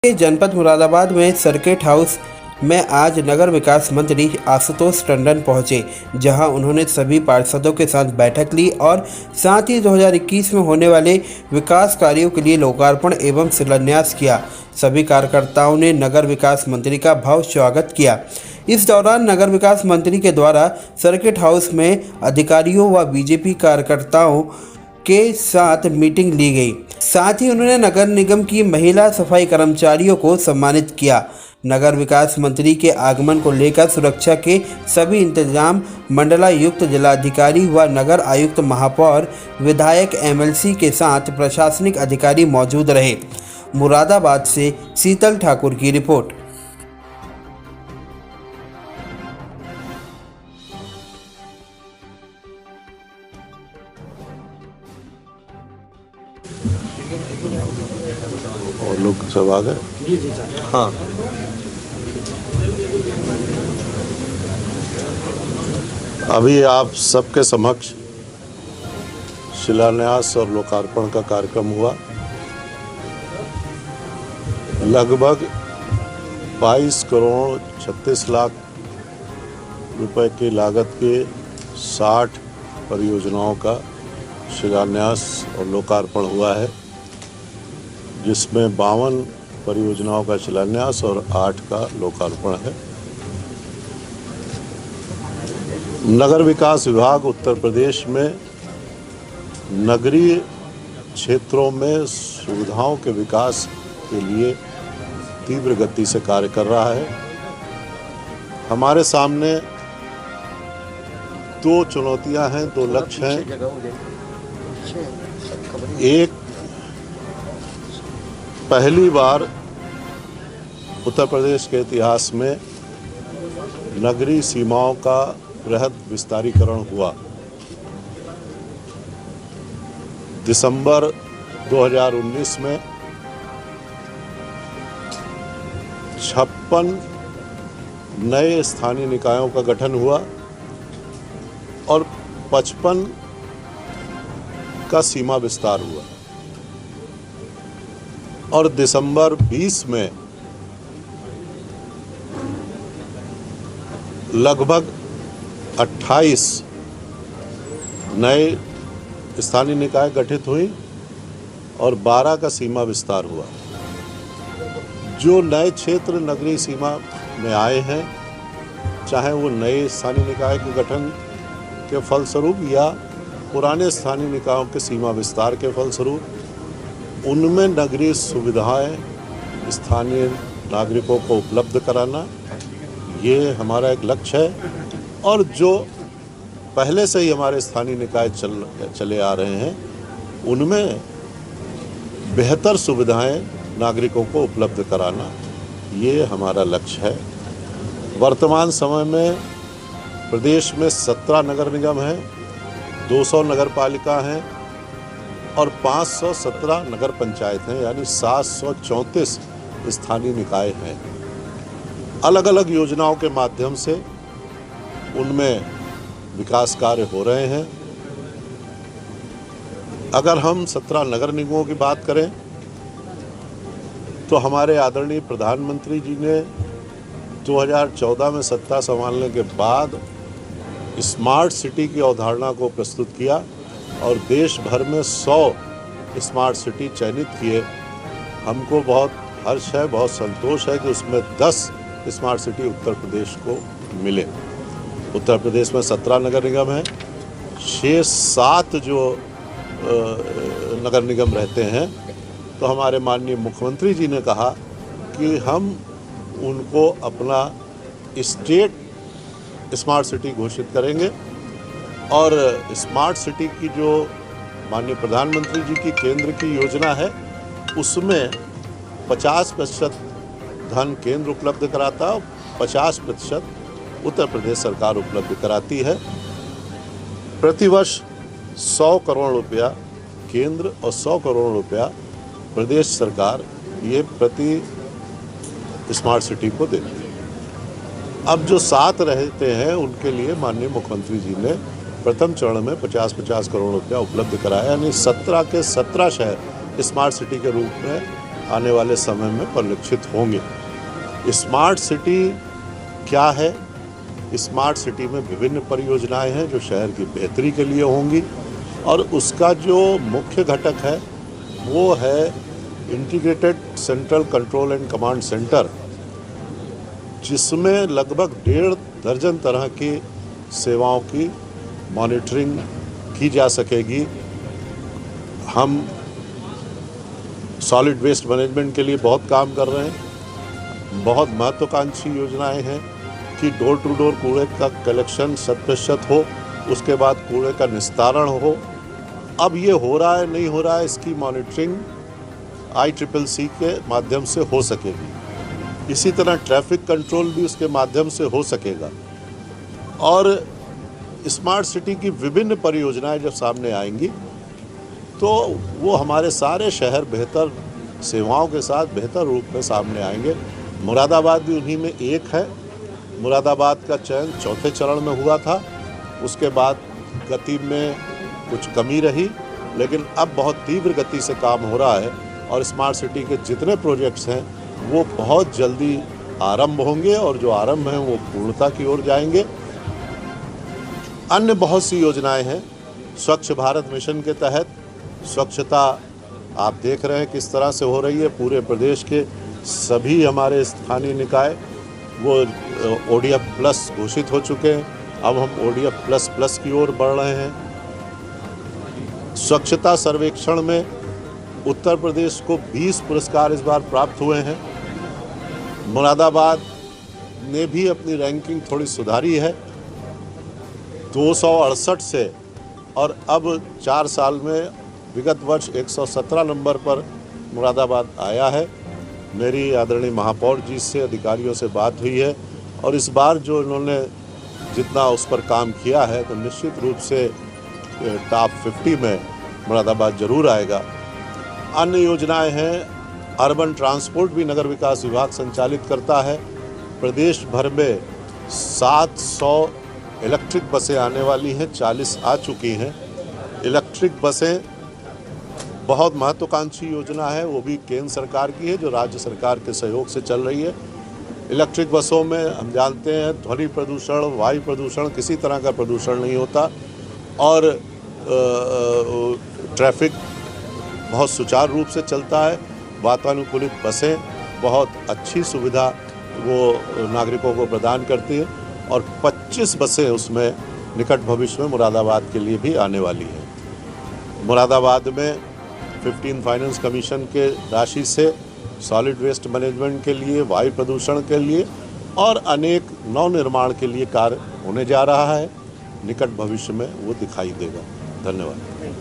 जनपद मुरादाबाद में circuit house में आज नगर विकास मंत्री आशुतोष टंडन पहुंचे, जहां उन्होंने सभी पार्षदों के साथ बैठक ली और साथ ही 2021 में होने वाले विकास कार्यों के लिए लोकार्पण एवं शिलान्यास किया। सभी कार्यकर्ताओं ने नगर विकास मंत्री का भव्य स्वागत किया। इस दौरान नगर विकास मंत्री के द्वारा सर्किट हाउस में अधिकारियों व बीजेपी कार्यकर्ताओं के साथ मीटिंग ली गई। साथ ही उन्होंने नगर निगम की महिला सफाई कर्मचारियों को सम्मानित किया। नगर विकास मंत्री के आगमन को लेकर सुरक्षा के सभी इंतजाम मंडलायुक्त, जिलाधिकारी व नगर आयुक्त, महापौर, विधायक, एमएलसी के साथ प्रशासनिक अधिकारी मौजूद रहे। मुरादाबाद से शीतल ठाकुर की रिपोर्ट। और लोग सब आ गए। हाँ, अभी आप सबके समक्ष शिलान्यास और लोकार्पण का कार्यक्रम हुआ। लगभग 22 करोड़ 36 लाख रुपए की लागत के 60 परियोजनाओं का शिलान्यास और लोकार्पण हुआ है, जिसमें 52 परियोजनाओं का शिलान्यास और 8 का लोकार्पण है। नगर विकास विभाग उत्तर प्रदेश में नगरीय क्षेत्रों में सुविधाओं के विकास के लिए तीव्र गति से कार्य कर रहा है। हमारे सामने 2 चुनौतियां हैं, 2 लक्ष्य हैं। एक, पहली बार उत्तर प्रदेश के इतिहास में नगरीय सीमाओं का बृहद विस्तारीकरण हुआ। दिसंबर 2019 में 56 नए स्थानीय निकायों का गठन हुआ और 55 का सीमा विस्तार हुआ, और दिसंबर 20 में लगभग 28 नए स्थानीय निकाय गठित हुई और 12 का सीमा विस्तार हुआ। जो नए क्षेत्र नगरीय सीमा में आए हैं, चाहे वो नए स्थानीय निकाय के गठन के फलस्वरूप या पुराने स्थानीय निकायों के सीमा विस्तार के फलस्वरूप, उनमें नगरीय सुविधाएं स्थानीय नागरिकों को उपलब्ध कराना, ये हमारा एक लक्ष्य है। और जो पहले से ही हमारे स्थानीय निकाय चले आ रहे हैं, उनमें बेहतर सुविधाएं नागरिकों को उपलब्ध कराना, ये हमारा लक्ष्य है। वर्तमान समय में प्रदेश में 17 नगर निगम हैं, 200 नगर पालिका हैं और 517 नगर पंचायत हैं, यानी 734 स्थानीय निकाय हैं। अलग अलग योजनाओं के माध्यम से उनमें विकास कार्य हो रहे हैं। अगर हम 17 नगर निगमों की बात करें तो हमारे आदरणीय प्रधानमंत्री जी ने 2014 में सत्ता संभालने के बाद स्मार्ट सिटी की अवधारणा को प्रस्तुत किया और देश भर में 100 स्मार्ट सिटी चयनित किए। हमको बहुत हर्ष है, बहुत संतोष है कि उसमें 10 स्मार्ट सिटी उत्तर प्रदेश को मिले। उत्तर प्रदेश में 17 नगर निगम हैं, शेष 7 जो नगर निगम रहते हैं, तो हमारे माननीय मुख्यमंत्री जी ने कहा कि हम उनको अपना स्टेट स्मार्ट सिटी घोषित करेंगे। और स्मार्ट सिटी की जो माननीय प्रधानमंत्री जी की केंद्र की योजना है, उसमें 50% धन केंद्र उपलब्ध कराता है, 50% उत्तर प्रदेश सरकार उपलब्ध कराती है। प्रतिवर्ष 100 करोड़ रुपया केंद्र और 100 करोड़ रुपया प्रदेश सरकार ये प्रति स्मार्ट सिटी को देती है। अब जो 7 रहते हैं, उनके लिए माननीय मुख्यमंत्री जी ने प्रथम चरण में 50-50 करोड़ रुपया उपलब्ध कराया, यानी 17 के 17 शहर स्मार्ट सिटी के रूप में आने वाले समय में परिलक्षित होंगे। स्मार्ट सिटी क्या है? स्मार्ट सिटी में विभिन्न परियोजनाएं हैं जो शहर की बेहतरी के लिए होंगी, और उसका जो मुख्य घटक है वो है integrated central control and command centre, जिसमें लगभग 1.5 दर्जन तरह की सेवाओं की मॉनिटरिंग की जा सकेगी। हम सॉलिड वेस्ट मैनेजमेंट के लिए बहुत काम कर रहे हैं। बहुत महत्वाकांक्षी योजनाएं हैं कि डोर टू डोर कूड़े का कलेक्शन 100% हो, उसके बाद कूड़े का निस्तारण हो। अब ये हो रहा है नहीं हो रहा है, इसकी मॉनिटरिंग ICCC के माध्यम से हो सकेगी। इसी तरह ट्रैफिक कंट्रोल भी उसके माध्यम से हो सकेगा। और स्मार्ट सिटी की विभिन्न परियोजनाएं जब सामने आएंगी तो वो हमारे सारे शहर बेहतर सेवाओं के साथ बेहतर रूप में सामने आएंगे। मुरादाबाद भी उन्हीं में एक है। मुरादाबाद का चयन 4थे चरण में हुआ था, उसके बाद गति में कुछ कमी रही, लेकिन अब बहुत तीव्र गति से काम हो रहा है और स्मार्ट सिटी के जितने प्रोजेक्ट्स हैं वो बहुत जल्दी आरंभ होंगे और जो आरंभ हैं वो पूर्णता की ओर जाएंगे। अन्य बहुत सी योजनाएं हैं। स्वच्छ भारत मिशन के तहत स्वच्छता आप देख रहे हैं किस तरह से हो रही है। पूरे प्रदेश के सभी हमारे स्थानीय निकाय वो ODF प्लस घोषित हो चुके हैं। अब हम ODF प्लस प्लस की ओर बढ़ रहे हैं। स्वच्छता सर्वेक्षण में उत्तर प्रदेश को 20 पुरस्कार इस बार प्राप्त हुए हैं। मुरादाबाद ने भी अपनी रैंकिंग थोड़ी सुधारी है 268 से, और अब 4 साल में विगत वर्ष 117 नंबर पर मुरादाबाद आया है। मेरी आदरणीय महापौर जी से अधिकारियों से बात हुई है और इस बार जो इन्होंने जितना उस पर काम किया है तो निश्चित रूप से टॉप 50 में मुरादाबाद जरूर आएगा। अन्य योजनाएं हैं। अर्बन ट्रांसपोर्ट भी नगर विकास विभाग संचालित करता है। प्रदेश भर में 700 इलेक्ट्रिक बसें आने वाली हैं, 40 आ चुकी हैं। इलेक्ट्रिक बसें बहुत महत्वाकांक्षी योजना है, वो भी केंद्र सरकार की है जो राज्य सरकार के सहयोग से चल रही है। इलेक्ट्रिक बसों में हम जानते हैं ध्वनि प्रदूषण, वायु प्रदूषण, किसी तरह का प्रदूषण नहीं होता और ट्रैफिक बहुत सुचारू रूप से चलता है। वातानुकूलित बसें बहुत अच्छी सुविधा वो नागरिकों को प्रदान करती है और 25 बसें उसमें निकट भविष्य में मुरादाबाद के लिए भी आने वाली हैं। मुरादाबाद में 15 फाइनेंस कमीशन के राशि से सॉलिड वेस्ट मैनेजमेंट के लिए, वायु प्रदूषण के लिए और अनेक नवनिर्माण के लिए कार्य होने जा रहा है। निकट भविष्य में वो दिखाई देगा। धन्यवाद।